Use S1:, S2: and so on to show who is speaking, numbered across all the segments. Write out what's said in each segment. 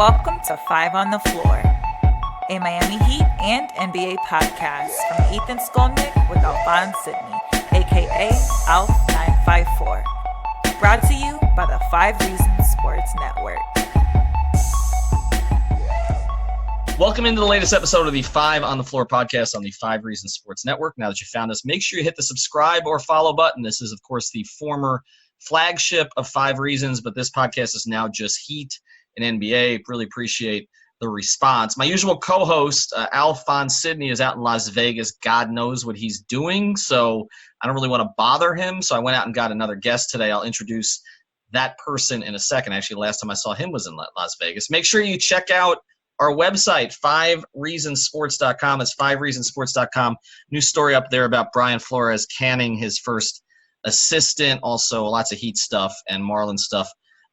S1: Welcome to Five on the Floor, a Miami Heat and NBA podcast from Ethan Skolnick with Alphonse Sidney, aka Alf954. Brought to you by the 5 Reasons Sports Network.
S2: Welcome into the latest episode of the Five on the Floor podcast on the 5 Reasons Sports Network. Now that you found us, make sure you hit the subscribe or follow button. This is, of course, the former flagship of 5 Reasons, but this podcast is now just Heat and NBA. Really appreciate the response. My usual co-host, Alphonse Sidney, is out in Las Vegas. God knows what he's doing, so I don't really want to bother him. So I went out and got another guest today. I'll introduce that person in a second. Actually, the last time I saw him was in Las Vegas. Make sure you check out our website, 5reasonsports.com. It's 5reasonsports.com. New story up there about Brian Flores canning his first assistant. Also, lots of Heat stuff and Marlin stuff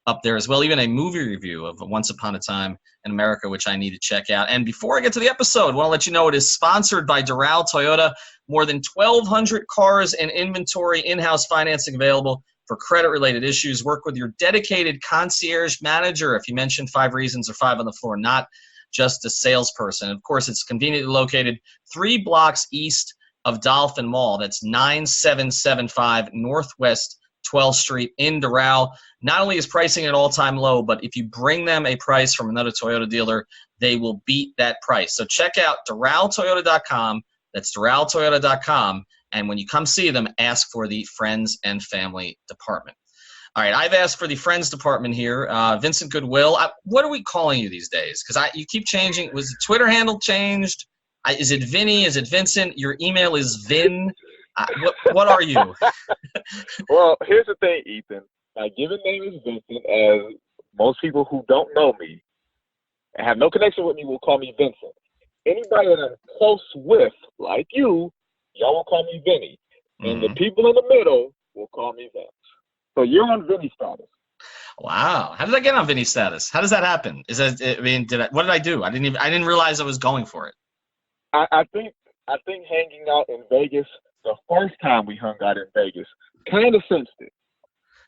S2: up there as well. Even a movie review of Once Upon a Time in America, which I need to check out. And before I get to the episode, I want to let you know it is sponsored by Doral Toyota. More than 1,200 cars and inventory, in-house financing available for credit-related issues. Work with your dedicated concierge manager if you mention 5 Reasons or 5 on the Floor, not just a salesperson. Of course, it's conveniently located 3 blocks east of Dolphin Mall. That's 9775 Northwest 12th Street in Doral. Not only is pricing at all-time low, but if you bring them a price from another Toyota dealer, they will beat that price. So check out DoralToyota.com. That's DoralToyota.com. And when you come see them, ask for the Friends and Family Department. All right, I've asked for the Friends Department here. Vincent Goodwill. What are we calling you these days? Because you keep changing. Was the Twitter handle changed? Is it Vinnie? Is it Vincent? Your email is Vin. What are you?
S3: Well, here's the thing, Ethan. My given name is Vincent, as most people who don't know me and have no connection with me will call me Vincent. Anybody that I'm close with, like you, y'all will call me Vinny. And the people in the middle will call me Vince. So you're on Vinny status.
S2: Wow. How did I get on Vinny status? How does that happen? What did I do? I didn't realize I was going for it.
S3: I think hanging out in Vegas, the first time we hung out in Vegas, kind of sensed it.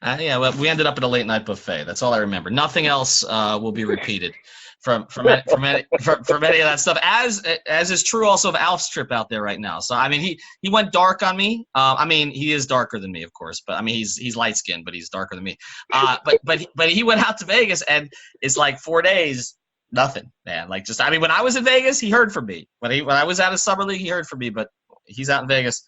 S2: Yeah, well, we ended up at a late night buffet. That's all I remember. Nothing else will be repeated from any of that stuff. As is true also of Alf's trip out there right now. So I mean, he went dark on me. I mean, he is darker than me, of course. But I mean, he's light skinned, but he's darker than me. But he went out to Vegas, and it's like 4 days. Nothing, man. Like when I was in Vegas, he heard from me. When I was out of Summer League, he heard from me. But he's out in Vegas.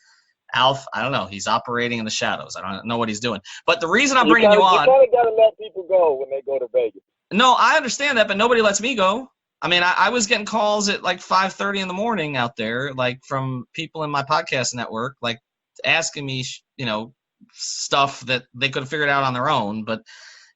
S2: Alf, I don't know. He's operating in the shadows. I don't know what he's doing. But the reason I'm bringing you on.
S3: You kind of got to let people go when they go to Vegas.
S2: No, I understand that, but nobody lets me go. I mean, I was getting calls at like 5:30 in the morning out there, like from people in my podcast network, like asking me, stuff that they could have figured out on their own. But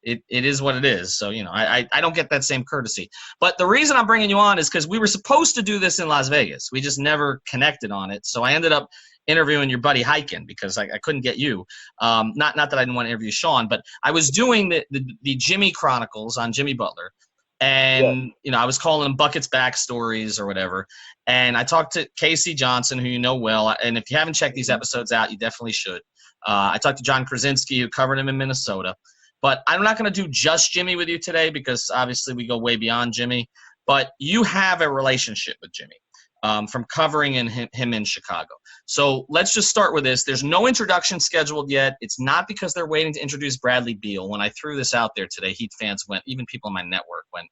S2: it is what it is. So, I don't get that same courtesy. But the reason I'm bringing you on is because we were supposed to do this in Las Vegas. We just never connected on it. So I ended up interviewing your buddy Hyken because I couldn't get you. Not that I didn't want to interview Sean, but I was doing the Jimmy Chronicles on Jimmy Butler. And, I was calling them Buckets Backstories or whatever. And I talked to Casey Johnson, who you know well. And if you haven't checked these episodes out, you definitely should. I talked to John Krasinski, who covered him in Minnesota. But I'm not going to do just Jimmy with you today because obviously we go way beyond Jimmy. But you have a relationship with Jimmy from covering him in Chicago. So let's just start with this. There's no introduction scheduled yet. It's not because they're waiting to introduce Bradley Beal. When I threw this out there today, Heat fans went, even people on my network went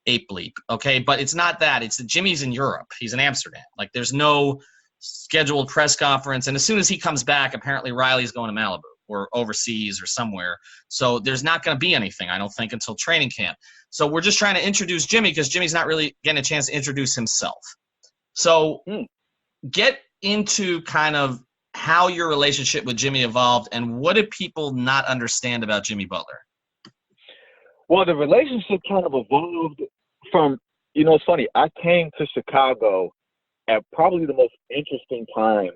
S2: ape bleep. Okay, but it's not that. It's that Jimmy's in Europe. He's in Amsterdam. Like there's no scheduled press conference. And as soon as he comes back, apparently Riley's going to Malibu or overseas or somewhere. So there's not going to be anything, I don't think, until training camp. So we're just trying to introduce Jimmy because Jimmy's not really getting a chance to introduce himself. So get into kind of how your relationship with Jimmy evolved and what did people not understand about Jimmy Butler?
S3: Well, the relationship kind of evolved from, it's funny. I came to Chicago at probably the most interesting time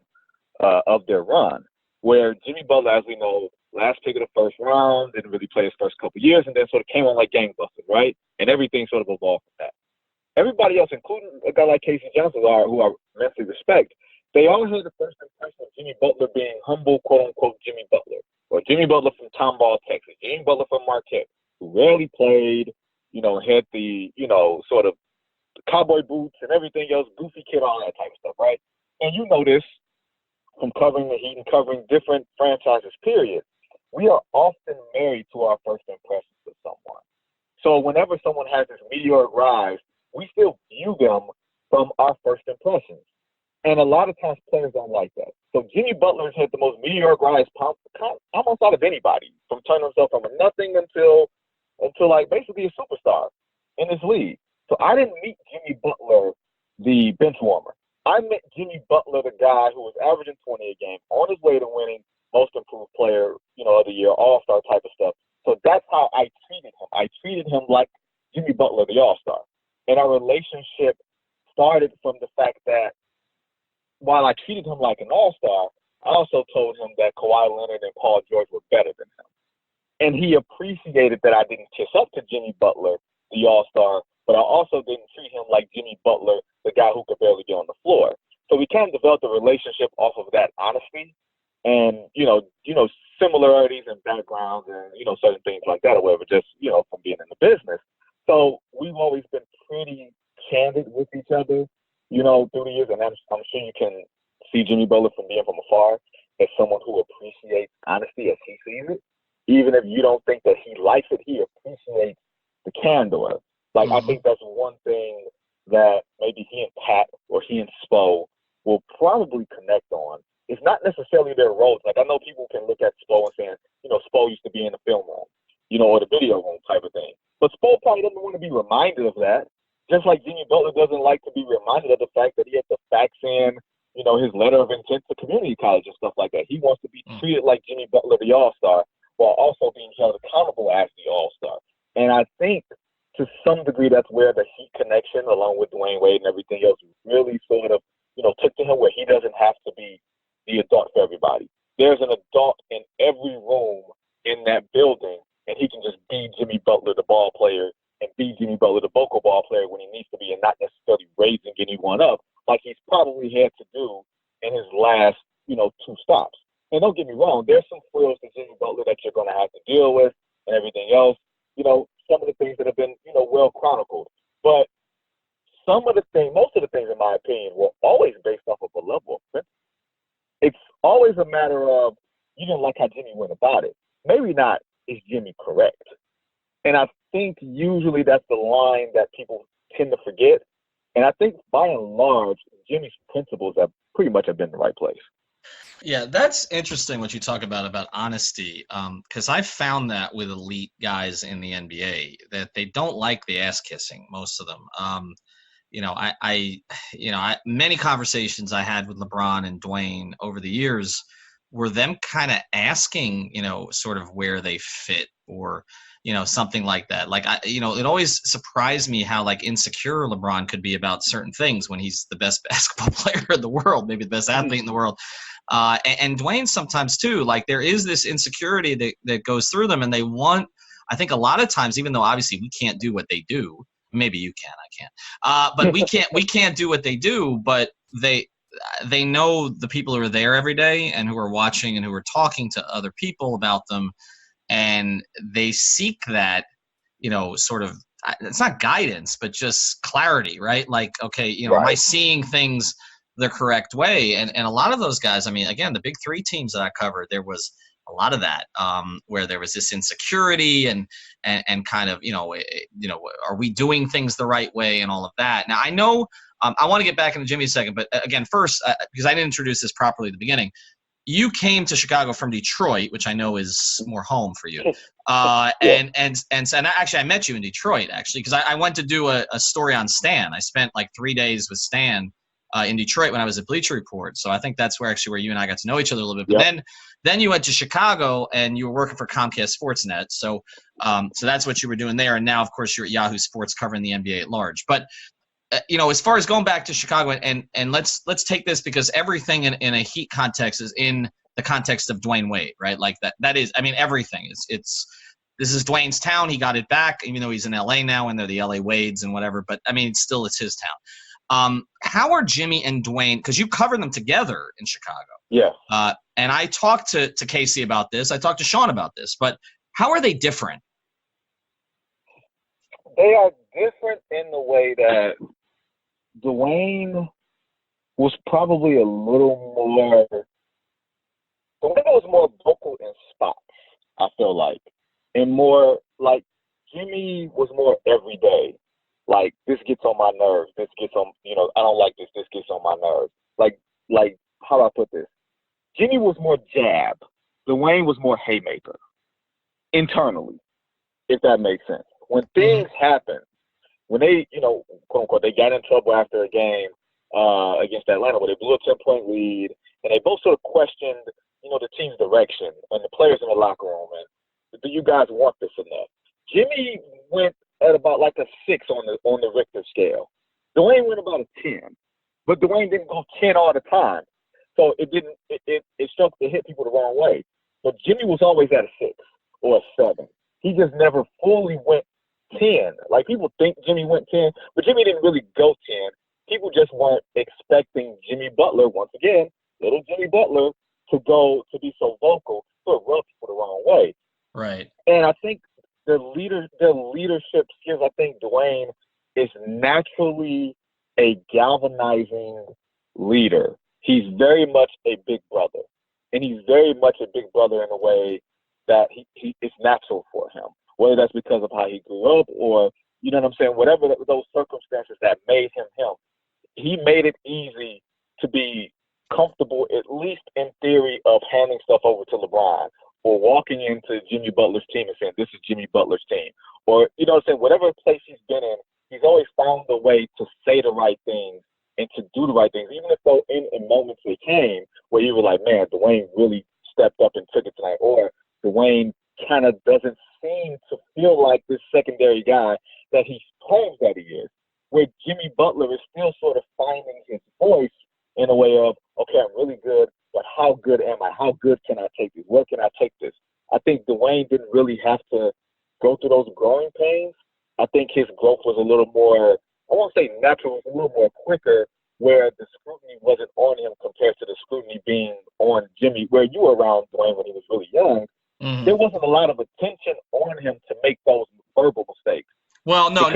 S3: of their run, where Jimmy Butler, as we know, last pick of the first round, didn't really play his first couple years, and then sort of came on like gangbusters, right? And everything sort of evolved from that. Everybody else, including a guy like Casey Johnson, who I immensely respect, they always had the first impression of Jimmy Butler being humble, quote-unquote, Jimmy Butler. Or Jimmy Butler from Tomball, Texas. Jimmy Butler from Marquette, who rarely played, had the, sort of cowboy boots and everything else, goofy kid, all that type of stuff, right? And you know this from covering the Heat and covering different franchises, period. We are often married to our first impressions of someone. So whenever someone has this meteoric rise, we still view them from our first impressions. And a lot of times players don't like that. So Jimmy Butler has had the most meteoric rise almost out of anybody, from turning himself from a nothing until like basically a superstar in this league. So I didn't meet Jimmy Butler, the bench warmer. I met Jimmy Butler, the guy who was averaging 20 a game, on his way to winning most improved player, of the year, all-star type of stuff. So that's how I treated him. I treated him like Jimmy Butler, the all-star. And our relationship started from the fact that while I treated him like an all-star, I also told him that Kawhi Leonard and Paul George were better than him. And he appreciated that I didn't kiss up to Jimmy Butler, the all-star, but I also didn't treat him like Jimmy Butler, the guy who could barely get on the floor. So we kind of developed a relationship off of that honesty and, similarities and backgrounds and, certain things like that or whatever, just, from being in the business. So we've always been pretty candid with each other, through the years. And I'm sure you can see Jimmy Butler from being from afar as someone who appreciates honesty as he sees it. Even if you don't think that he likes it, he appreciates the candor. Like, I think that's one thing that maybe he and Pat or he and Spo will probably connect on. It's not necessarily their roles. Like, I know people can look at Spo and saying, Spo used to be in the film room, or the video room type of thing. But Spo probably doesn't want to be reminded of that. Just like Jimmy Butler doesn't like to be reminded of the fact that he had to fax in, his letter of intent to community college and stuff like that. He wants to be treated like Jimmy Butler, the all-star, while also being held accountable as the all-star. And I think to some degree that's where the Heat connection, along with Dwyane Wade and everything else, really sort of, took to him, where he doesn't have to be the adult for everybody. There's an adult in every room in that building, and he can just be Jimmy Butler, the ball player, and be Jimmy Butler, the vocal ball player, when he needs to be, and not necessarily raising anyone up like he's probably had to do in his last, 2 stops. And don't get me wrong, there's some frills to Jimmy Butler that you're going to have to deal with and everything else. Some of the things that have been, well chronicled. But most of the things, in my opinion, were always based off of a level of principle. It's always a matter of, you didn't like how Jimmy went about it. Maybe not, is Jimmy correct? And I think usually that's the line that people tend to forget. And I think by and large, Jimmy's principles have pretty much been in the right place.
S2: Yeah, that's interesting what you talk about honesty, because I found that with elite guys in the NBA that they don't like the ass kissing, most of them. Many conversations I had with LeBron and Dwyane over the years were them kind of asking, sort of where they fit or, something like that. Like, it always surprised me how like insecure LeBron could be about certain things when he's the best basketball player in the world, maybe the best athlete in the world. And Dwyane sometimes too, like there is this insecurity that goes through them, and they want, I think a lot of times, even though obviously we can't do what they do, maybe you can, I can't, but we can't do what they do, but they know the people who are there every day and who are watching and who are talking to other people about them, and they seek that, sort of, it's not guidance, but just clarity, right? Like, okay,
S3: Right.
S2: Am I seeing things the correct way? And a lot of those guys, I mean, again, the big 3 teams that I covered, there was a lot of that, where there was this insecurity and kind of, are we doing things the right way and all of that. Now, I know I want to get back into Jimmy in a second, but again, first, because I didn't introduce this properly at the beginning, you came to Chicago from Detroit, which I know is more home for you. And actually, I met you in Detroit, actually, because I went to do a story on Stan. I spent like 3 days with Stan in Detroit when I was at Bleacher Report. So I think that's where you and I got to know each other a little bit. But then you went to Chicago and you were working for Comcast Sportsnet. So that's what you were doing there. And now, of course, you're at Yahoo Sports covering the NBA at large. But as far as going back to Chicago, and let's take this, because everything in a Heat context is in the context of Dwyane Wade, right? Like that is, I mean, everything this is Dwyane's town. He got it back, even though he's in LA now and they're the LA Wades and whatever. But I mean, it's his town. How are Jimmy and Dwyane, because you covered them together in Chicago.
S3: Yeah.
S2: And I talked to Casey about this. I talked to Sean about this. But how are they different?
S3: they are different in the way that Dwyane was probably a little more. Dwyane was more vocal in spots, I feel like, and more like Jimmy was more everyday. Like, this gets on my nerves. This gets on, I don't like this. This gets on my nerves. Like how do I put this? Jimmy was more jab. Dwyane was more haymaker internally, if that makes sense. When things happen, when they, quote unquote, they got in trouble after a game against Atlanta where they blew a 10-point lead, and they both sort of questioned, the team's direction and the players in the locker room, and do you guys want this enough? Jimmy went at about like a 6 on the Richter scale. Dwyane went about a 10, but Dwyane didn't go 10 all the time, so it hit people the wrong way. But Jimmy was always at a 6 or a 7. He just never fully went 10. Like, people think Jimmy went 10, but Jimmy didn't really go 10. People just weren't expecting Jimmy Butler, once again, little Jimmy Butler, to be so vocal, to rub people the wrong way.
S2: Right.
S3: And I think their leadership skills, I think Dwyane is naturally a galvanizing leader. He's very much a big brother. And he's very much a big brother in a way that it's natural for him, whether that's because of how he grew up or, you know what I'm saying, whatever those circumstances that made him him. He made it easy to be comfortable, at least in theory, of handing stuff over to LeBron or walking into Jimmy Butler's team and saying, this is Jimmy Butler's team. Or, you know what I'm saying, whatever place he's been in, he's always found a way to say the right things and to do the right things, even if though in moments they came where you were like, man, Dwyane really stepped up and took it tonight, or Dwyane kind of doesn't seem to feel like this secondary guy that he claims that he is, where Jimmy Butler is still sort of finding his voice in a way of, okay, I'm really good, but how good am I? How good can I take this? Where can I take this? I think Dwyane didn't really have to go through those growing pains. I think his growth was a little more, I won't say natural, it was a little more quicker, where the scrutiny wasn't on him compared to the scrutiny being on Jimmy, where you were around Dwyane when he was really young. Mm-hmm. There wasn't a lot of attention on him to make those verbal mistakes.
S2: Well, no,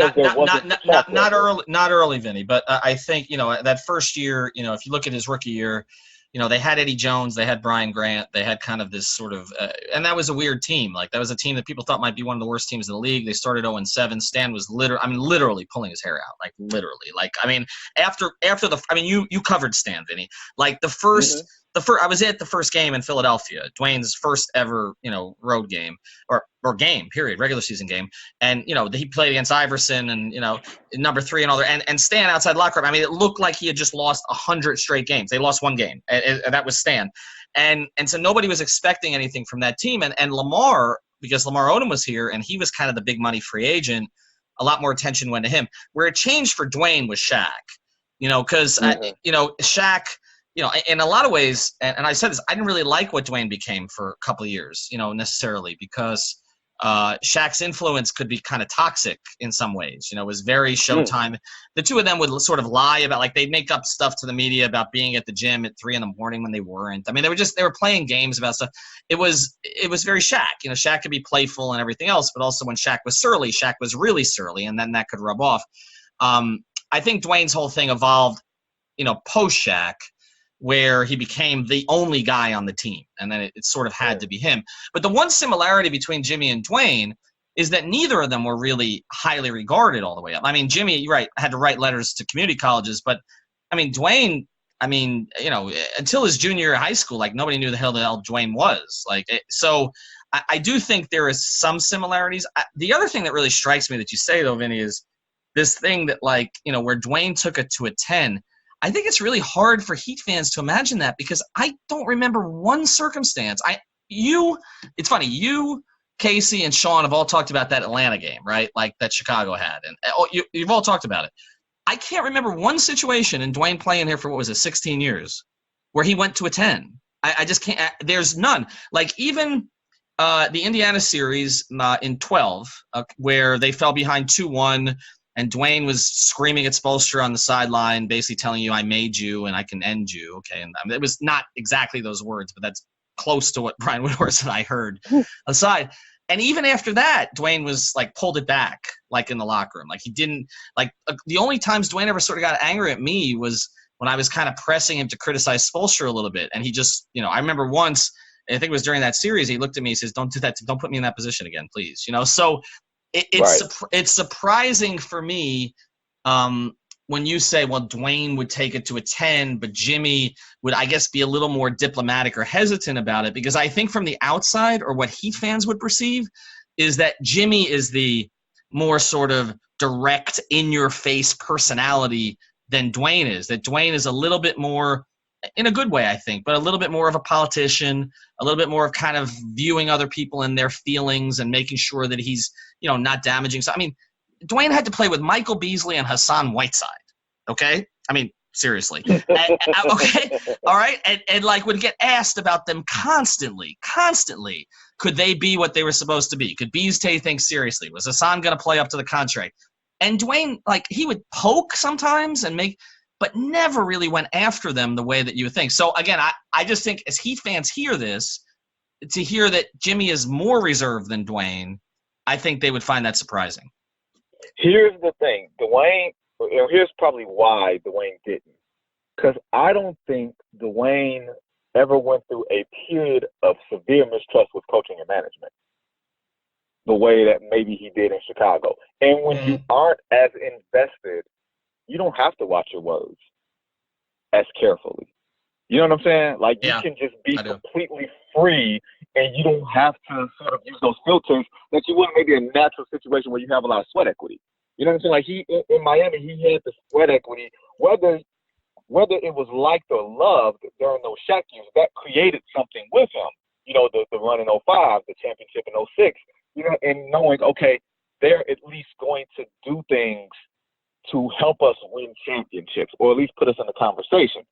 S2: not early, Vinnie. But I think, that first year, if you look at his rookie year, they had Eddie Jones, they had Brian Grant, they had kind of this sort of and that was a weird team. Like, that was a team that people thought might be one of the worst teams in the league. They started 0-7. Stan was literally pulling his hair out, like literally. Like, after you covered Stan, Vinnie. Like, the first I was at the first game in Philadelphia, Dwyane's first ever, road game or game, period, regular season game. And, he played against Iverson and, number 3 and all that. And Stan outside locker room, it looked like he had just lost 100 straight games. They lost one game, and that was Stan. And so nobody was expecting anything from that team. And Lamar, because Lamar Odom was here and he was kind of the big money free agent, a lot more attention went to him. Where it changed for Dwyane was Shaq, because, Shaq – in a lot of ways, and I said this, I didn't really like what Dwyane became for a couple of years, necessarily, because Shaq's influence could be kind of toxic in some ways. It was very Showtime. The two of them would sort of lie about, like, they'd make up stuff to the media about being at the gym at 3 a.m. when they weren't. They were playing games about stuff. It was very Shaq. Shaq could be playful and everything else, but also when Shaq was surly, Shaq was really surly, and then that could rub off. I think Dwyane's whole thing evolved, post Shaq, where he became the only guy on the team, and then it sort of had to be him. But the one similarity between Jimmy and Dwyane is that neither of them were really highly regarded all the way up. Jimmy, you're right, had to write letters to community colleges, but Dwyane, until his junior year of high school, like, nobody knew the hell Dwyane was. So I do think there is some similarities. The other thing that really strikes me that you say, though, Vinny, is this thing that, like, where Dwyane took it to a 10. I think it's really hard for Heat fans to imagine that, because I don't remember one circumstance. It's funny, you, Casey, and Sean have all talked about that Atlanta game, right? Like, that Chicago had, and you've all talked about it. I can't remember one situation in Dwyane playing here for, 16 years, where he went to a 10. I just can't. There's none. Like, even the Indiana series in 12, where they fell behind 2-1. And Dwyane was screaming at Spoelstra on the sideline, basically telling you, I made you and I can end you. Okay. And it was not exactly those words, but that's close to what Brian Windhorst and I heard aside. And even after that, Dwyane was like pulled it back, like in the locker room. Like he didn't like the only times Dwyane ever sort of got angry at me was when I was kind of pressing him to criticize Spoelstra a little bit. And he just, I remember once, I think it was during that series, he looked at me and says, "Don't do that. Don't put me in that position again, please." So it's surprising for me when you say, well, Dwyane would take it to a 10, but Jimmy would, I guess, be a little more diplomatic or hesitant about it, because I think from the outside, or what Heat fans would perceive, is that Jimmy is the more sort of direct, in-your-face personality than Dwyane is. That Dwyane is a little bit more, in a good way, I think, but a little bit more of a politician, a little bit more of kind of viewing other people and their feelings and making sure that he's, not damaging. So, I mean, Dwyane had to play with Michael Beasley and Hassan Whiteside, okay? I mean, seriously. Okay, all right? And like would get asked about them constantly. Could they be what they were supposed to be? Could Bees take things seriously? Was Hassan going to play up to the contract? And Dwyane, like, he would poke sometimes but never really went after them the way that you would think. So, again, I just think as Heat fans hear this, to hear that Jimmy is more reserved than Dwyane, I think they would find that surprising.
S3: Here's the thing. Here's probably why Dwyane didn't. Because I don't think Dwyane ever went through a period of severe mistrust with coaching and management the way that maybe he did in Chicago. And when you aren't as invested, you don't have to watch your words as carefully. You know what I'm saying? Like, you can just be completely free, and you don't have to sort of use those filters that you would maybe in a natural situation where you have a lot of sweat equity. You know what I'm saying? Like, in Miami, he had the sweat equity, whether it was liked or loved during those Shaq years, that created something with him. The run in 05, the championship in 06, and knowing, okay, they're at least going to do things to help us win championships, or at least put us in the conversation.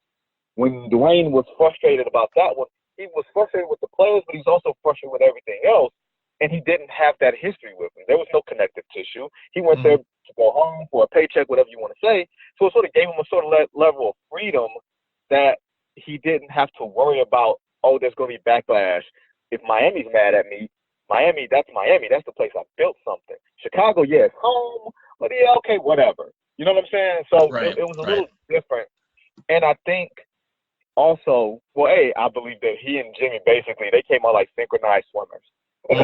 S3: When Dwyane was frustrated about that one, he was frustrated with the players, but he's also frustrated with everything else, and he didn't have that history with him. There was no connective tissue. He went there to go home for a paycheck, whatever you want to say. So it sort of gave him a sort of level of freedom that he didn't have to worry about, oh, there's going to be backlash. If Miami's mad at me, Miami, that's Miami. That's the place I built something. Chicago, it's home, but okay, whatever. You know what I'm saying? So it was a little different. And I think also, I believe that he and Jimmy, basically, they came out like synchronized swimmers. And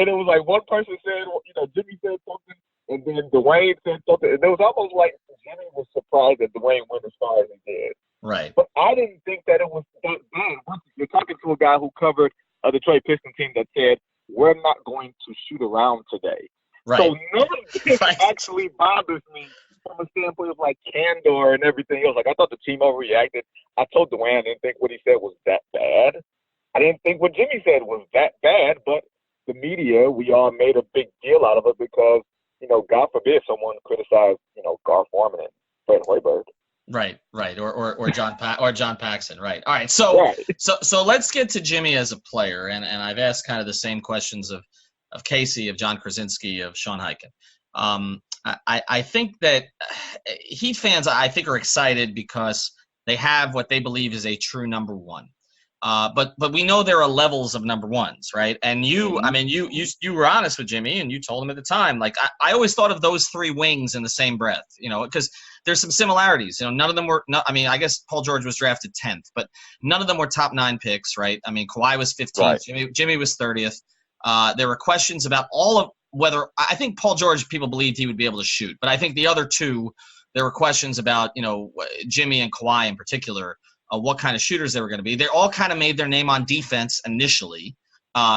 S3: it was like one person said, Jimmy said something, and then Dwyane said something. And it was almost like Jimmy was surprised that Dwyane went as far as he did.
S2: Right.
S3: But I didn't think that it was that bad. You're talking to a guy who covered a Detroit Pistons team that said, we're not going to shoot around today.
S2: Right.
S3: So none of this actually bothers me from a standpoint of like candor and everything else. Like, I thought the team overreacted. I told Dwyane I didn't think what he said was that bad. I didn't think what Jimmy said was that bad, but the media, we all made a big deal out of it because, God forbid someone criticized, Gar Forman and Fred Hoiberg.
S2: Right, or John Paxson, right. All right, so let's get to Jimmy as a player, and I've asked kind of the same questions of Casey, of John Krasinski, of Sean Highkin. I think that Heat fans, I think, are excited because they have what they believe is a true number one. But we know there are levels of number ones, right? And you were honest with Jimmy, and you told him at the time, like, I always thought of those three wings in the same breath, because there's some similarities. None of them were. I guess Paul George was drafted 10th, but none of them were top 9 picks, right? I mean, Kawhi was 15th, right. Jimmy was 30th. There were questions about all of whether I think Paul George, people believed he would be able to shoot, but I think the other two, there were questions about Jimmy and Kawhi in particular. What kind of shooters they were going to be. They all kind of made their name on defense initially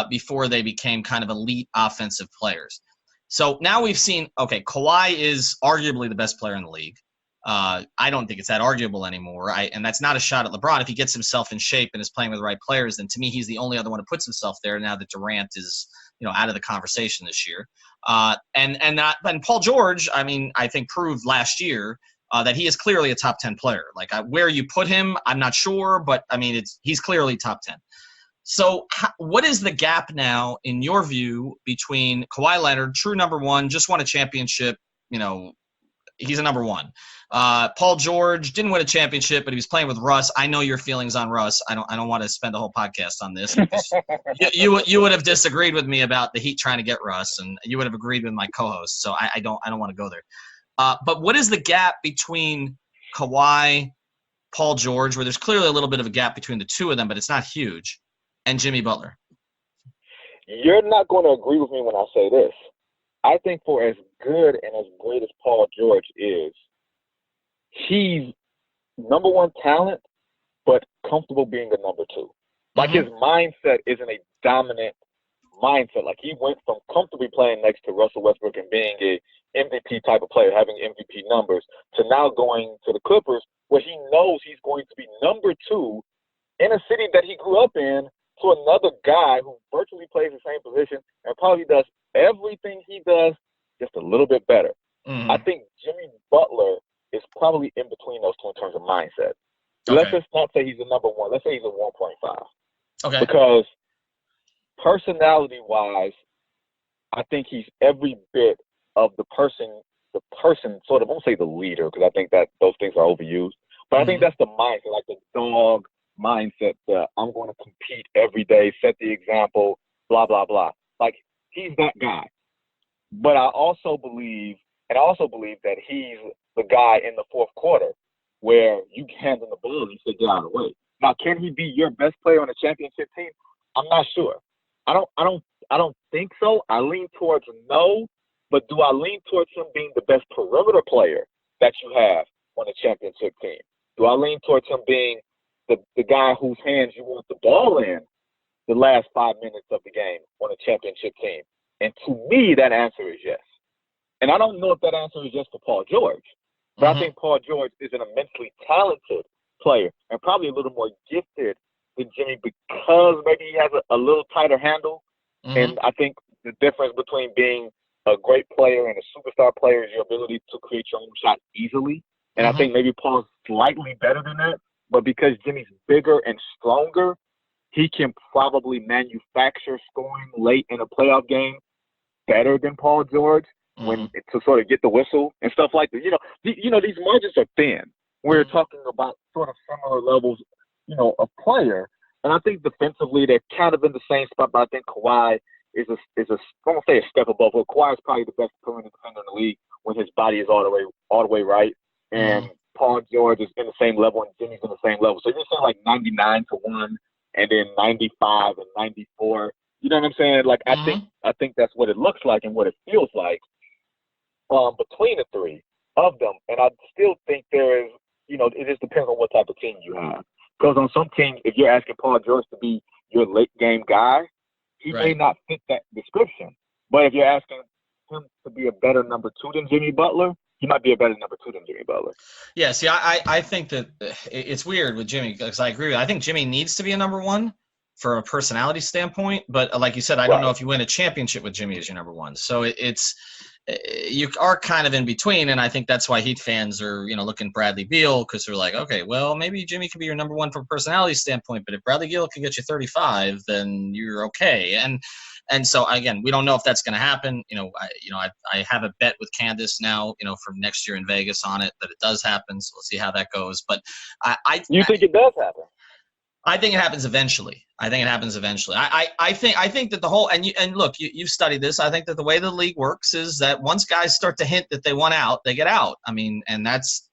S2: before they became kind of elite offensive players. So now we've seen, Kawhi is arguably the best player in the league. I don't think it's that arguable anymore. And that's not a shot at LeBron. If he gets himself in shape and is playing with the right players, then to me, he's the only other one who puts himself there now that Durant is out of the conversation this year. And Paul George, I think proved last year that he is clearly a top 10 player. Like, where you put him, I'm not sure, but he's clearly top 10. So what is the gap now, in your view, between Kawhi Leonard, true number one, just won a championship, he's a number one. Paul George didn't win a championship, but he was playing with Russ. I know your feelings on Russ. I don't want to spend a whole podcast on this because you would have disagreed with me about the Heat trying to get Russ, and you would have agreed with my co-host. So I don't want to go there. But what is the gap between Kawhi, Paul George, where there's clearly a little bit of a gap between the two of them, but it's not huge, and Jimmy Butler?
S3: You're not going to agree with me when I say this. I think for as good and as great as Paul George is, he's number one talent, but comfortable being a number two. Like his mindset isn't a dominant mindset. Like he went from comfortably playing next to Russell Westbrook and being a MVP type of player, having MVP numbers, to now going to the Clippers where he knows he's going to be number two in a city that he grew up in to another guy who virtually plays the same position and probably does everything he does just a little bit better. I think Jimmy Butler is probably in between those two in terms of mindset.
S2: Okay.
S3: Let's just not say he's a number one. Let's say he's a 1.5.
S2: Okay.
S3: Because personality-wise, I think he's every bit of the person sort of, I won't say the leader because I think that those things are overused, but I think that's the mindset, like the dog mindset that I'm going to compete every day, set the example, blah, blah, blah. Like, he's that guy. But I also believe that he's the guy in the fourth quarter where you hand him the ball and you say, get out of the way. Now, can he be your best player on a championship team? I'm not sure. I don't think so. I lean towards no, but do I lean towards him being the best perimeter player that you have on a championship team? Do I lean towards him being the guy whose hands you want the ball in the last 5 minutes of the game on a championship team? And to me, that answer is yes. And I don't know if that answer is yes for Paul George, but I think Paul George is an immensely talented player and probably a little more gifted than Jimmy because maybe he has a little tighter handle. And I think the difference between being a great player and a superstar player is your ability to create your own shot easily. And I think maybe Paul's slightly better than that. But because Jimmy's bigger and stronger, he can probably manufacture scoring late in a playoff game better than Paul George when to sort of get the whistle and stuff like that. These margins are thin. We're talking about sort of similar levels, of player. And I think defensively they're kind of in the same spot, but I think Kawhi is I won't say a step above, but Kawhi is probably the best perimeter defender in the league when his body is all the way right. And Paul George is in the same level and Jimmy's in the same level. So you're saying like 99-1 and then 95 and 94. You know what I'm saying? Like I think that's what it looks like and what it feels like between the three of them. And I still think there is, it just depends on what type of team you have. Because on some teams, if you're asking Paul George to be your late game guy, he may not fit that description. But if you're asking him to be a better number two than Jimmy Butler, he might be a better number two than Jimmy Butler.
S2: Yeah, see, I think that it's weird with Jimmy because I agree with you. I think Jimmy needs to be a number one for a personality standpoint. But like you said, I don't know if you win a championship with Jimmy as your number one. So you are kind of in between, and I think that's why Heat fans are, looking at Bradley Beal because they're like, okay, well, maybe Jimmy can be your number one from a personality standpoint, but if Bradley Beal can get you 35, then you're okay. And so again, we don't know if that's going to happen. I have a bet with Candace now, for next year in Vegas on it that it does happen. So we'll see how that goes. But I
S3: think it does happen?
S2: I think it happens eventually. I think that the whole and look, you've studied this. I think that the way the league works is that once guys start to hint that they want out, they get out. I mean, and that's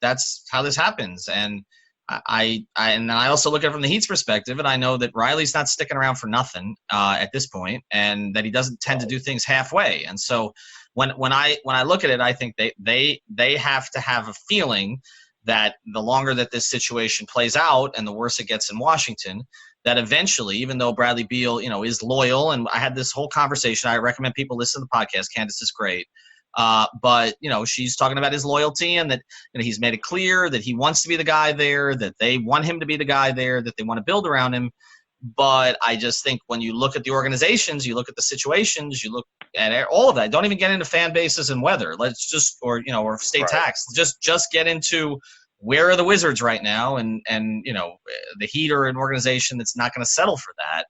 S2: how this happens. And I also look at it from the Heat's perspective, and I know that Riley's not sticking around for nothing at this point, and that he doesn't tend to do things halfway. And so when I look at it, I think they have to have a feeling that the longer that this situation plays out and the worse it gets in Washington, that eventually, even though Bradley Beal, is loyal, and I had this whole conversation, I recommend people listen to the podcast. Candace is great. But she's talking about his loyalty and that he's made it clear that he wants to be the guy there, that they want him to be the guy there, that they want to build around him. But I just think when you look at the organizations, you look at the situations, you look at all of that. Don't even get into fan bases and weather. Let's just or state tax. Just get into where are the Wizards right now, and the Heat are an organization that's not going to settle for that.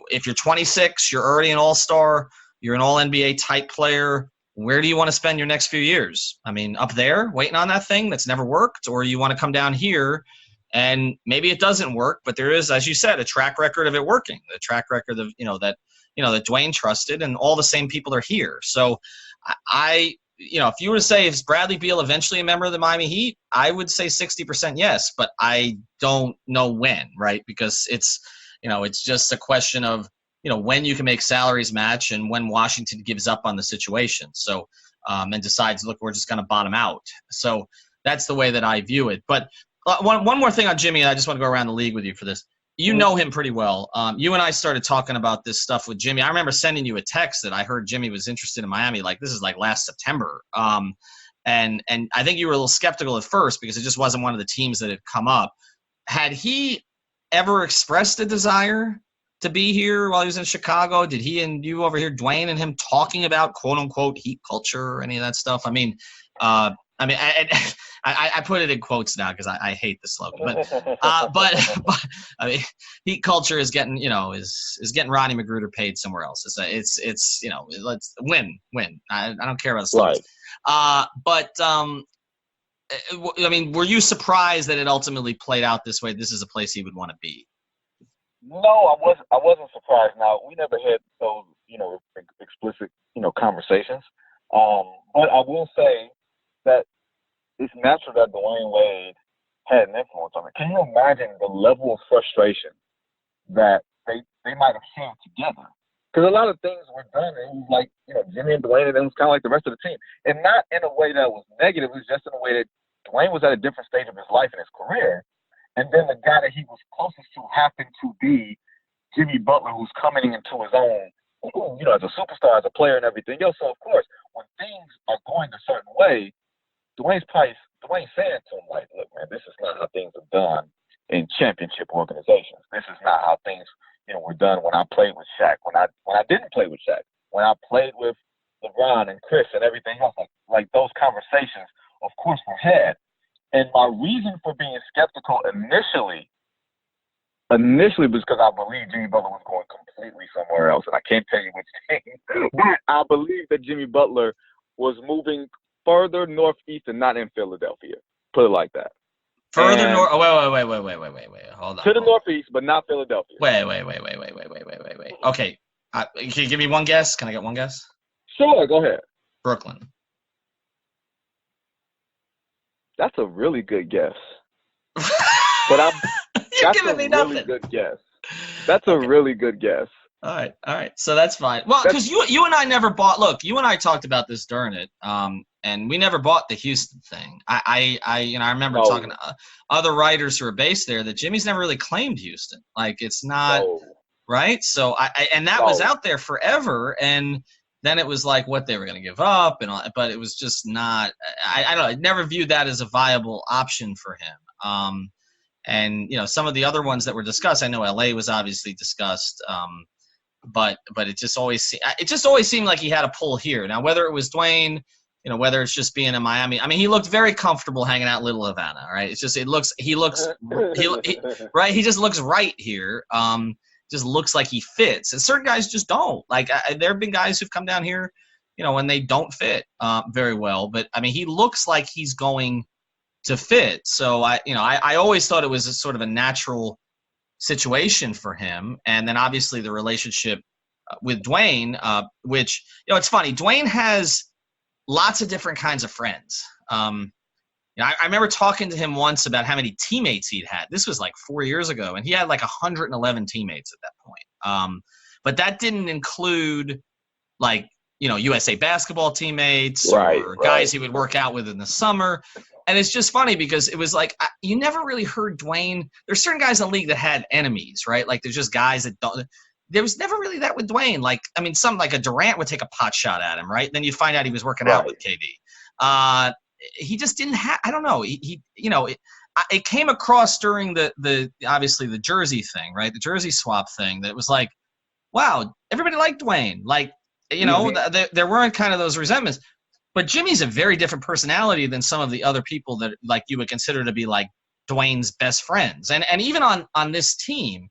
S2: If you're 26, you're already an all-star. You're an all-NBA type player. where do you want to spend your next few years? I mean, up there waiting on that thing that's never worked, or you want to come down here and maybe it doesn't work, but there is, as you said, a track record of it working, the track record of, that Dwyane trusted, and all the same people are here. So if you were to say, is Bradley Beal eventually a member of the Miami Heat, I would say 60% yes, but I don't know when, right? Because it's just a question of, when you can make salaries match and when Washington gives up on the situation. So, and decides, look, we're just going to bottom out. So that's the way that I view it. But one more thing on Jimmy, and I just want to go around the league with you for this. You know him pretty well. You and I started talking about this stuff with Jimmy. I remember sending you a text that I heard Jimmy was interested in Miami. Like, this is like last September. And I think you were a little skeptical at first because it just wasn't one of the teams that had come up. Had he ever expressed a desire to be here while he was in Chicago? Did he and you over here, Dwyane and him, talking about quote unquote Heat culture or any of that stuff? I put it in quotes now because I hate the slogan, but I mean, Heat culture is getting is getting Ronnie Magruder paid somewhere else. It's let's win. I don't care about the slogans.
S3: Right.
S2: Were you surprised that it ultimately played out this way? This is a place he would want to be.
S3: No, I wasn't surprised. Now, we never had those, explicit, conversations. But I will say that it's natural that Dwyane Wade had an influence on it. Can you imagine the level of frustration that they might have shared together? Because a lot of things were done, and it was like, Jimmy and Dwyane, and it was kind of like the rest of the team. And not in a way that was negative, it was just in a way that Dwyane was at a different stage of his life and his career. And then the guy that he was closest to happened to be Jimmy Butler, who's coming into his own, as a superstar, as a player and everything else. So, of course, when things are going a certain way, Dwayne's saying to him, like, look, man, this is not how things are done in championship organizations. This is not how things, were done when I played with Shaq, when I didn't play with Shaq, when I played with LeBron and Chris and everything else. Like those conversations, of course, were had. And my reason for being skeptical initially was because I believed Jimmy Butler was going completely somewhere else. And I can't tell you which team, but I believe that Jimmy Butler was moving further northeast and not in Philadelphia. Put it like that.
S2: Further north. Oh, wait. Hold on.
S3: To the northeast, but not Philadelphia.
S2: Wait. Okay. Can you give me one guess? Can I get one guess?
S3: Sure, go ahead.
S2: Brooklyn.
S3: That's a really good guess. But
S2: You're giving me nothing.
S3: Really good guess. That's a really good guess.
S2: All right. So that's fine. Well, because you and I never bought. Look, you and I talked about this during it, and we never bought the Houston thing. I remember talking to other writers who are based there that Jimmy's never really claimed Houston. Like it's not right. So that was out there forever, and then it was like what they were going to give up, and all, but it was just not. I don't know. I never viewed that as a viable option for him. And some of the other ones that were discussed, I know LA was obviously discussed. But it just always seemed like he had a pull here. Now, whether it was Dwyane, whether it's just being in Miami, I mean, he looked very comfortable hanging out in Little Havana, right? It's just he looks right. He just looks right here. Just looks like he fits, and certain guys just don't. Like there have been guys who've come down here, and they don't fit very well. But I mean, he looks like he's going to fit. So I always thought it was a sort of a natural situation for him. And then obviously the relationship with Dwyane, which, it's funny. Dwyane has lots of different kinds of friends. I remember talking to him once about how many teammates he'd had. This was like 4 years ago, and he had like 111 teammates at that point. But that didn't include like, USA basketball teammates or guys he would work out with in the summer. And it's just funny because it was like you never really heard Dwyane. There's certain guys in the league that had enemies, right? Like there's just guys that don't. There was never really that with Dwyane. Like I mean, some like a Durant would take a pot shot at him, right? Then you'd find out he was working out with KD. He just didn't have. I don't know. It came across during the obviously the jersey thing, right? The jersey swap thing. That was like, wow, everybody liked Dwyane. Like there weren't kind of those resentments. But Jimmy's a very different personality than some of the other people that like you would consider to be like Dwyane's best friends. And even on this team,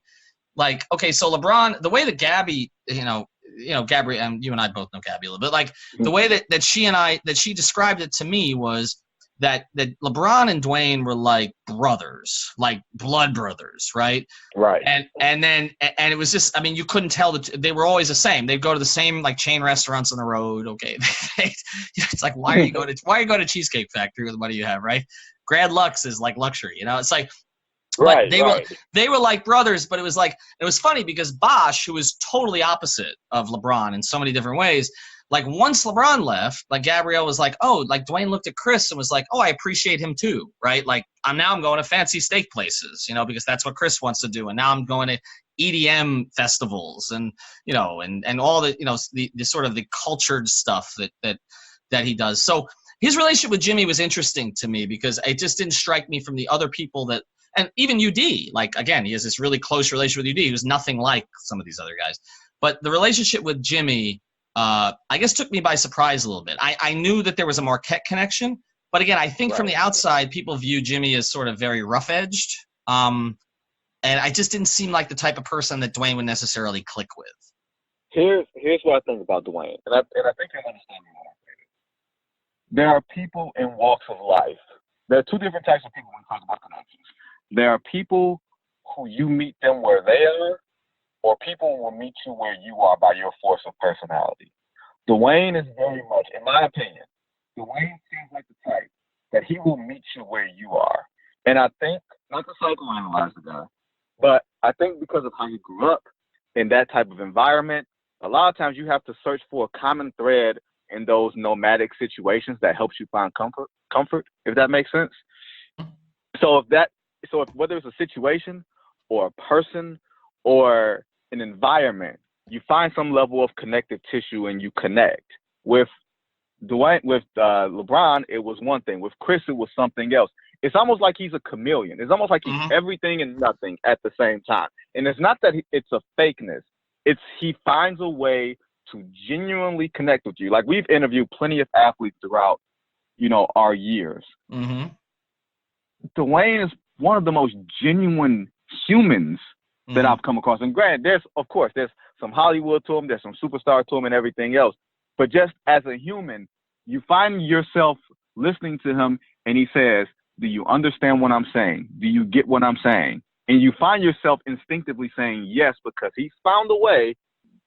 S2: like, okay, so LeBron, the way that Gabby, Gabrielle, you and I both know Gabby a little bit. Like the way that she described it to me was that LeBron and Dwyane were like brothers, like blood brothers, right?
S3: Right.
S2: And it was just, I mean, you couldn't tell that they were always the same. They'd go to the same like chain restaurants on the road. Okay, it's like why are you going to Cheesecake Factory with the money you have, right? Grand Lux is like luxury, It's like. But they were like brothers, but it was funny because Bosh, who was totally opposite of LeBron in so many different ways, like once LeBron left, like Gabrielle was like, oh, like Dwyane looked at Chris and was like, oh, I appreciate him too, right? Like I'm going to fancy steak places, because that's what Chris wants to do, and now I'm going to EDM festivals and and all the the sort of the cultured stuff that he does. So his relationship with Jimmy was interesting to me because it just didn't strike me from the other people that. And even UD, like, again, he has this really close relationship with UD who's nothing like some of these other guys. But the relationship with Jimmy, I guess, took me by surprise a little bit. I knew that there was a Marquette connection. But, again, I think from the outside, people view Jimmy as sort of very rough-edged. And I just didn't seem like the type of person that Dwyane would necessarily click with.
S3: Here's what I think about Dwyane. And I think I'm understanding what I'm saying. There are people in walks of life. There are two different types of people when we talk about connections. There are people who you meet them where they are, or people will meet you where you are by your force of personality. Dwyane is very much, in my opinion, Dwyane seems like the type that he will meet you where you are. And I think, not to psychoanalyze the guy, but I think because of how he grew up in that type of environment, a lot of times you have to search for a common thread in those nomadic situations that helps you find comfort, if that makes sense. So if whether it's a situation or a person or an environment, you find some level of connective tissue and you connect. With LeBron, it was one thing. With Chris, it was something else. It's almost like he's a chameleon. It's almost like he's everything and nothing at the same time. And it's not that it's a fakeness. It's he finds a way to genuinely connect with you. Like we've interviewed plenty of athletes throughout, our years.
S2: Mm-hmm.
S3: Dwyane is one of the most genuine humans that I've come across. And granted, there's some Hollywood to him, there's some superstar to him and everything else. But just as a human, you find yourself listening to him and he says, do you understand what I'm saying? Do you get what I'm saying? And you find yourself instinctively saying yes, because he's found a way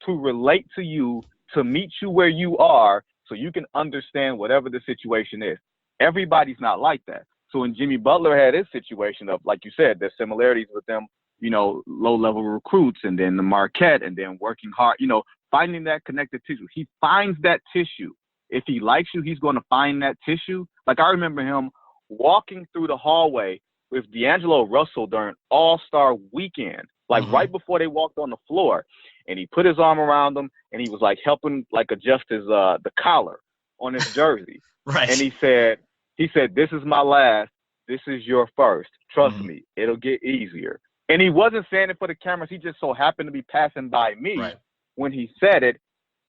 S3: to relate to you, to meet you where you are, so you can understand whatever the situation is. Everybody's not like that. So when Jimmy Butler had his situation of, like you said, there's similarities with them, low-level recruits and then the Marquette and then working hard, finding that connective tissue. He finds that tissue. If he likes you, he's going to find that tissue. Like I remember him walking through the hallway with D'Angelo Russell during All-Star Weekend, right before they walked on the floor. And he put his arm around him and he was like helping adjust his the collar on his jersey.
S2: Right.
S3: And he said, this is my last. This is your first. Trust me, it'll get easier. And he wasn't saying it for the cameras. He just so happened to be passing by me when he said it.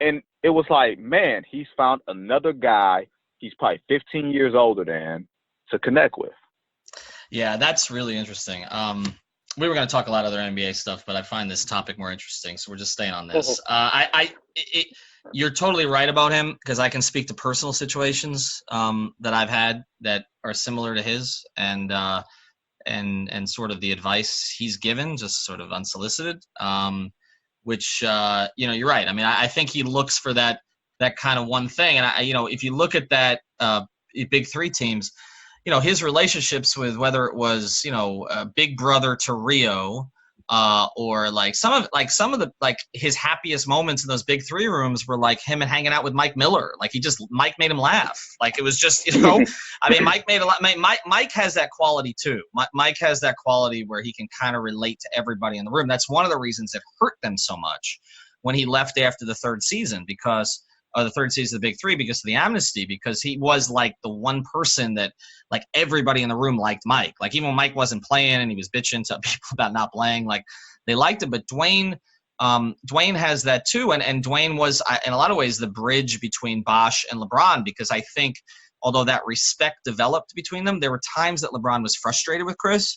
S3: And it was like, man, he's found another guy he's probably 15 years older than to connect with.
S2: Yeah, that's really interesting. We were going to talk a lot of other NBA stuff, but I find this topic more interesting, so we're just staying on this. You're totally right about him, because I can speak to personal situations that I've had that are similar to his, and sort of the advice he's given, just sort of unsolicited. Which you're right. I mean, I think he looks for that kind of one thing, and if you look at that big three teams, his relationships with, whether it was Big Brother to Rio. Or some of the his happiest moments in those big three rooms were like him and hanging out with Mike Miller. Like Mike made him laugh. Like it was just, I mean, Mike made a lot. Mike has that quality too. Mike has that quality where he can kind of relate to everybody in the room. That's one of the reasons it hurt them so much when he left after the third season, the third season of the Big Three, because of the amnesty, because he was like the one person that like everybody in the room liked Mike. Like even when Mike wasn't playing and he was bitching to people about not playing, like they liked him. But Dwyane has that too. And Dwyane was in a lot of ways the bridge between Bosh and LeBron, because I think although that respect developed between them, there were times that LeBron was frustrated with Chris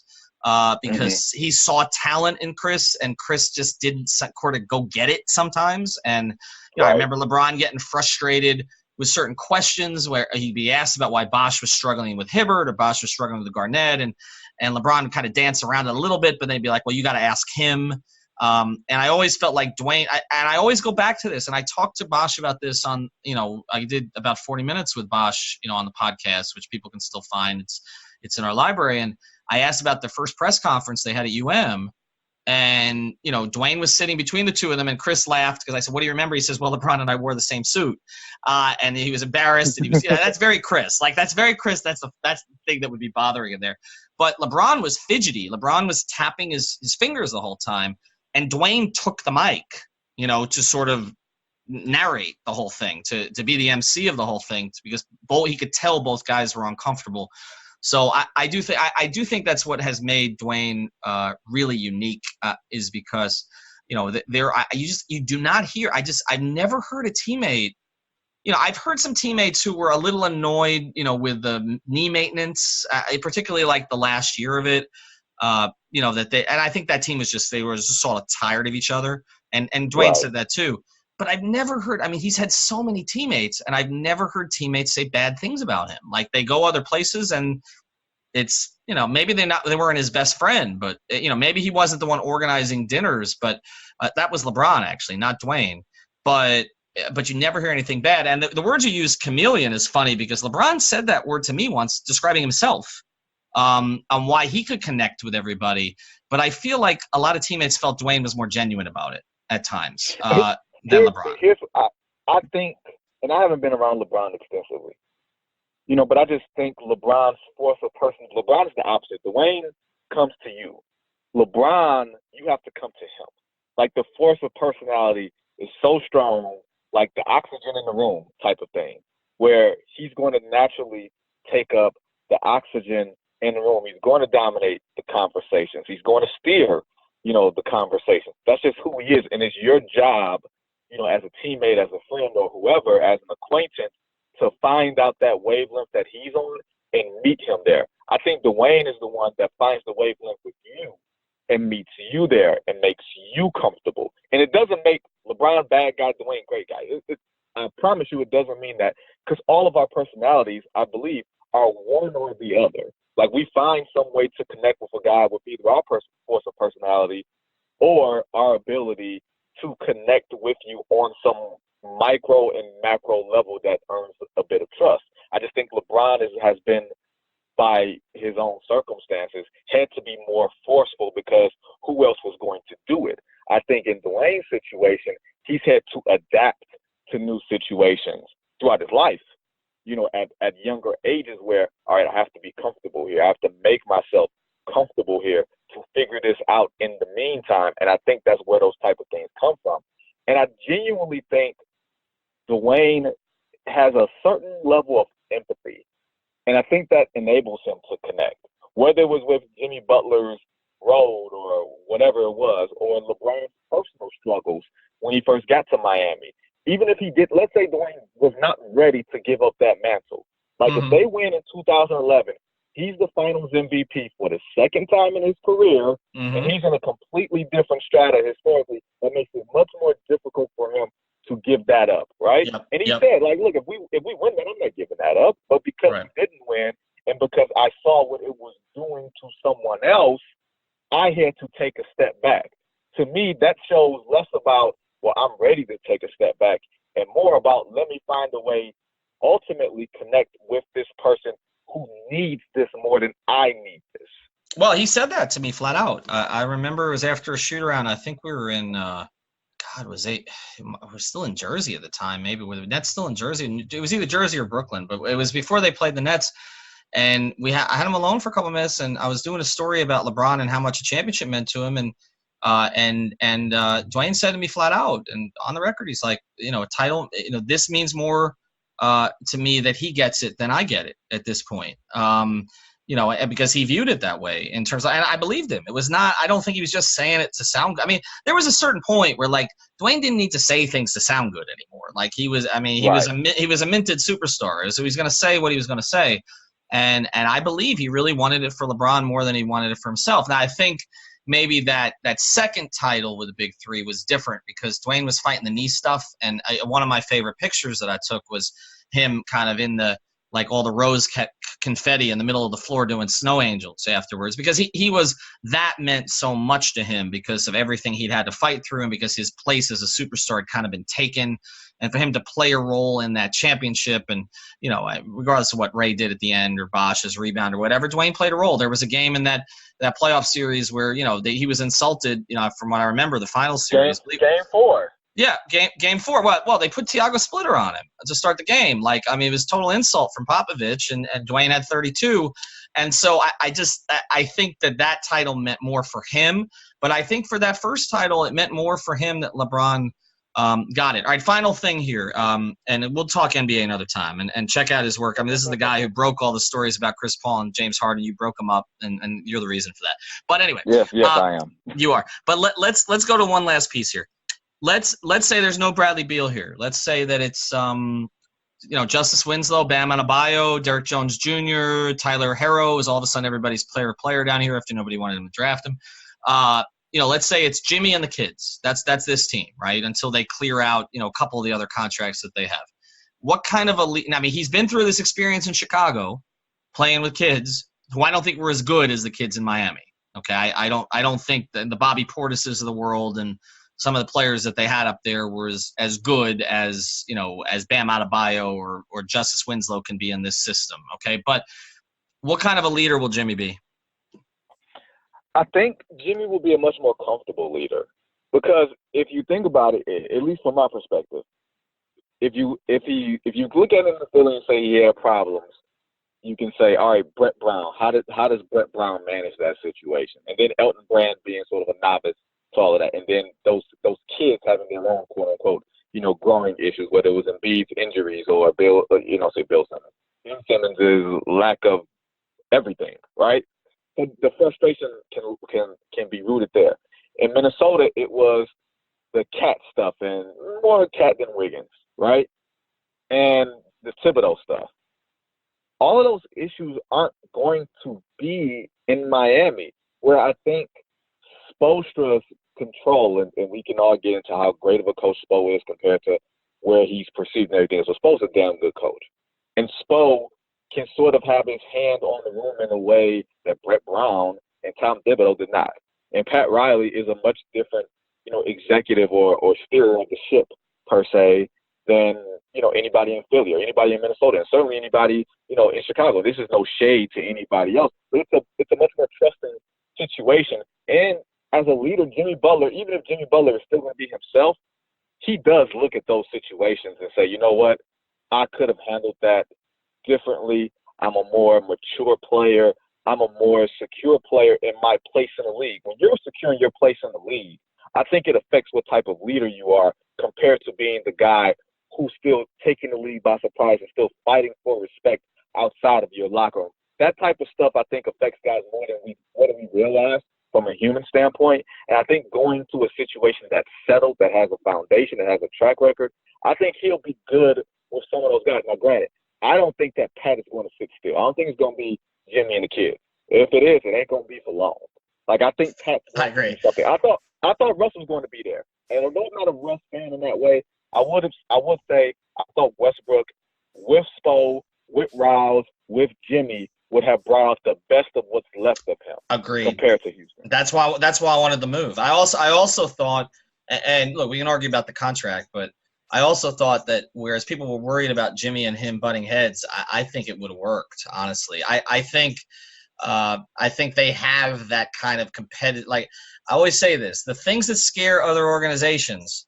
S2: because he saw talent in Chris, and Chris just didn't sort of go get it sometimes. And I remember LeBron getting frustrated with certain questions where he'd be asked about why Bosh was struggling with Hibbert or Bosh was struggling with Garnett, and LeBron would kind of dance around it a little bit, but they'd be like, well, you got to ask him. And I always felt like Dwyane, and I always go back to this, and I talked to Bosh about this on, I did about 40 minutes with Bosh, on the podcast, which people can still find. It's in our library. And I asked about the first press conference they had at UM, and, Dwyane was sitting between the two of them, and Chris laughed because I said, what do you remember? He says, well, LeBron and I wore the same suit. And he was embarrassed, and he was, that's very Chris. Like, that's very Chris. That's the thing that would be bothering him there. But LeBron was fidgety. LeBron was tapping his fingers the whole time. And Dwyane took the mic, to sort of narrate the whole thing, to be the MC of the whole thing, because he could tell both guys were uncomfortable. So I do think that's what has made Dwyane really unique, is because you do not hear. I've never heard a teammate. I've heard some teammates who were a little annoyed, with the knee maintenance, particularly like the last year of it. And I think that team was they were just sort of tired of each other. And Dwyane said that too. But I've never heard, he's had so many teammates, and I've never heard teammates say bad things about him. Like, they go other places, and it's, maybe they weren't his best friend, but, maybe he wasn't the one organizing dinners, but that was LeBron, actually, not Dwyane. But you never hear anything bad. And the words you use, chameleon, is funny because LeBron said that word to me once, describing himself. On why he could connect with everybody. But I feel like a lot of teammates felt Dwyane was more genuine about it at times than LeBron.
S3: I think, and I haven't been around LeBron extensively, but I just think LeBron's force of person, LeBron is the opposite. Dwyane comes to you. LeBron, you have to come to him. Like, the force of personality is so strong, like the oxygen in the room type of thing, where he's going to naturally take up the oxygen in the room. He's going to dominate the conversations. He's going to steer, the conversation. That's just who he is. And it's your job, as a teammate, as a friend, or whoever, as an acquaintance, to find out that wavelength that he's on and meet him there. I think Dwyane is the one that finds the wavelength with you and meets you there and makes you comfortable. And it doesn't make LeBron bad guy, Dwyane great guy. I promise you it doesn't mean that, because all of our personalities, I believe, are one or the other. Like, we find some way to connect with a guy with either our force of personality or our ability to connect with you on some micro and macro level that earns a bit of trust. I just think LeBron has been, by his own circumstances, had to be more forceful because who else was going to do it? I think in Dwyane's situation, he's had to adapt to new situations throughout his life. At younger ages where, all right, I have to be comfortable here. I have to make myself comfortable here to figure this out in the meantime. And I think that's where those type of things come from. And I genuinely think Dwyane has a certain level of empathy. And I think that enables him to connect. Whether it was with Jimmy Butler's road or whatever it was, or LeBron's personal struggles when he first got to Miami. Even if he did, let's say Dwyane was not ready to give up that mantle. Like, if they win in 2011, he's the finals MVP for the second time in his career, and he's in a completely different strata historically. That makes it much more difficult for him to give that up, right? And he said, like, look, if we win that, I'm not giving that up. But because we didn't win, and because I saw what it was doing to someone else, I had to take a step back. To me, that shows less about, well, I'm ready to take a step back, and more about, let me find a way, ultimately connect with this person who needs this more than I need this.
S2: Well, he said that to me flat out. I remember it was after a shoot around. I think we were in, we were still in Jersey at the time. Maybe were the Nets still in Jersey? It was either Jersey or Brooklyn, but it was before they played the Nets. And I had him alone for a couple of minutes, and I was doing a story about LeBron and how much a championship meant to him. And Dwyane said to me flat out, and on the record, he's like, a title, this means more to me that he gets it than I get it at this point. Because he viewed it that way in terms of, and I believed him. It was not, I don't think he was just saying it to sound good. I mean, there was a certain point where, like, Dwyane didn't need to say things to sound good anymore. Like, he was a minted superstar. So he's going to say what he was going to say. And I believe he really wanted it for LeBron more than he wanted it for himself. Now, I think maybe that second title with the big three was different because Dwyane was fighting the knee stuff. And one of my favorite pictures that I took was him kind of in the, like all the rose confetti in the middle of the floor doing snow angels afterwards, because he was, that meant so much to him because of everything he'd had to fight through and because his place as a superstar had kind of been taken. And for him to play a role in that championship and, you know, regardless of what Ray did at the end or Bosch's rebound or whatever, Dwyane played a role. There was a game in that playoff series where, you know, he was insulted, you know, from what I remember, the final series.
S3: Game 4.
S2: Yeah, game 4. Well, they put Tiago Splitter on him to start the game. Like, I mean, it was total insult from Popovich, and Dwyane had 32. And so I think that title meant more for him. But I think for that first title, it meant more for him that LeBron got it. All right, final thing here, and we'll talk NBA another time, and check out his work. I mean, this is the guy who broke all the stories about Chris Paul and James Harden. You broke them up, and you're the reason for that. But anyway.
S3: Yes, I am.
S2: You are. But let's go to one last piece here. Let's say there's no Bradley Beal here. Let's say that it's Justice Winslow, Bam Adebayo, Derrick Jones Jr., Tyler Herro is all of a sudden everybody's player down here after nobody wanted him to draft him. Let's say it's Jimmy and the kids. That's this team, right? Until they clear out, a couple of the other contracts that they have. What kind of he's been through this experience in Chicago, playing with kids who I don't think were as good as the kids in Miami. Okay, I don't think the Bobby Portises of the world and some of the players that they had up there were as good as Bam Adebayo or Justice Winslow can be in this system. Okay, but what kind of a leader will Jimmy be?
S3: I think Jimmy will be a much more comfortable leader because if you think about it, at least from my perspective, if you look at him in the field and say he had problems, you can say, all right, Brett Brown, how does Brett Brown manage that situation? And then Elton Brand being sort of a novice to all of that, and then those kids having their own quote unquote growing issues, whether it was Embiid's injuries or Bill Simmons. Ben Simmons' lack of everything, right? So the frustration can be rooted there. In Minnesota, it was the Cat stuff and more Cat than Wiggins, right? And the Thibodeau stuff. All of those issues aren't going to be in Miami, where I think Spoelstra's control, and we can all get into how great of a coach Spo is compared to where he's perceived and everything. So Spo's a damn good coach. And Spo can sort of have his hand on the room in a way that Brett Brown and Tom Thibodeau did not. And Pat Riley is a much different, executive or steerer of the ship, per se, than, anybody in Philly or anybody in Minnesota, and certainly anybody, in Chicago. This is no shade to anybody else, but it's a much more trusting situation. And as a leader, Jimmy Butler, even if Jimmy Butler is still going to be himself, he does look at those situations and say, you know what, I could have handled that differently. I'm a more mature player. I'm a more secure player in my place in the league. When you're secure in your place in the league, I think it affects what type of leader you are compared to being the guy who's still taking the league by surprise and still fighting for respect outside of your locker room. That type of stuff, I think, affects guys more than we realize from a human standpoint. And I think going to a situation that's settled, that has a foundation, that has a track record, I think he'll be good with some of those guys. Now, granted, I don't think that Pat is going to sit still. I don't think it's going to be Jimmy and the kids. If it is, it ain't going to be for long. Like, I think Pat's going to do something. I thought Russ was going to be there. And although I'm not a Russ fan in that way, I would say I thought Westbrook with Spo, with Riles, with Jimmy would have brought out the best of what's left of him.
S2: Agreed.
S3: Compared to Houston.
S2: That's why I wanted the move. I also thought, and look, we can argue about the contract, but I also thought that whereas people were worried about Jimmy and him butting heads, I think it would have worked, honestly. I think they have that kind of competitive – like I always say this, the things that scare other organizations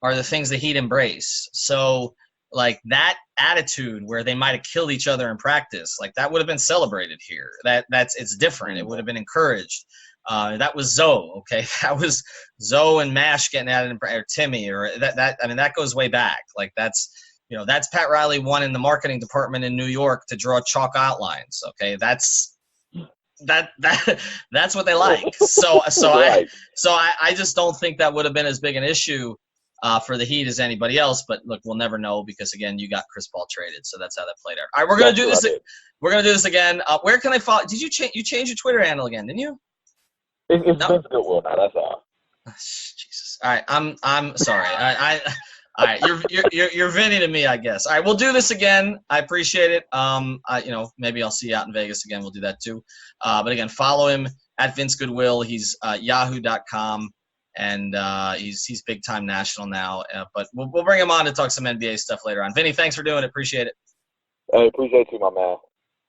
S2: are the things that he'd embrace. So like that attitude where they might have killed each other in practice, like that would have been celebrated here. It's different. It would have been encouraged. That was Zoe, okay? That was Zoe and Mash getting at it, or Timmy, or that goes way back. Like that's Pat Riley won in the marketing department in New York to draw chalk outlines, okay? That's what they like. So
S3: Right.
S2: I just don't think that would have been as big an issue for the Heat as anybody else. But look, we'll never know because again, you got Chris Paul traded, so that's how that played out. All right, we're gonna do this. We're gonna do this again. Where can I follow? Did you change? You changed your Twitter handle again, didn't you?
S3: It's Vince Goodwill now. That's all.
S2: Jesus. All right, I'm sorry. All right, you're Vinnie to me, I guess. All right, we'll do this again. I appreciate it. Maybe I'll see you out in Vegas again. We'll do that too. But again, follow him at Vince Goodwill. He's yahoo.com, and he's big time national now. But we'll bring him on to talk some NBA stuff later on. Vinnie, thanks for doing it. Appreciate it.
S3: I appreciate you, my man.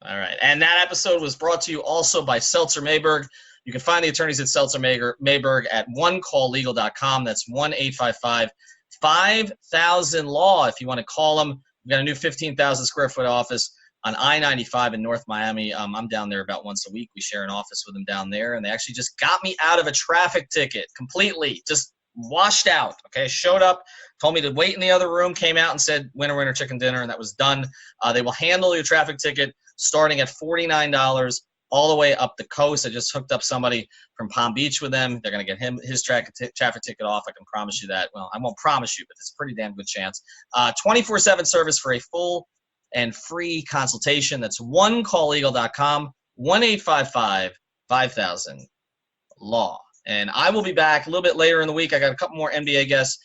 S3: All
S2: right, and that episode was brought to you also by Seltzer Mayberg. You can find the attorneys at Seltzer Mayberg at onecalllegal.com. That's 1-855-5000-LAW if you want to call them. We've got a new 15,000 square foot office on I-95 in North Miami. I'm down there about once a week. We share an office with them down there, and they actually just got me out of a traffic ticket completely, just washed out, okay? Showed up, told me to wait in the other room, came out and said, winner, winner, chicken dinner, and that was done. They will handle your traffic ticket starting at $49 all the way up the coast. I just hooked up somebody from Palm Beach with them. They're going to get his traffic ticket off. I can promise you that. Well, I won't promise you, but it's a pretty damn good chance. 24/7 service for a full and free consultation. That's onecalllegal.com, 1-855-5000-LAW. And I will be back a little bit later in the week. I got a couple more NBA guests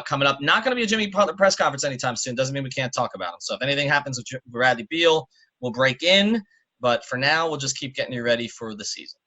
S2: coming up. Not going to be a Jimmy Butler press conference anytime soon. Doesn't mean we can't talk about them. So if anything happens with Bradley Beal, we'll break in. But for now, we'll just keep getting you ready for the season.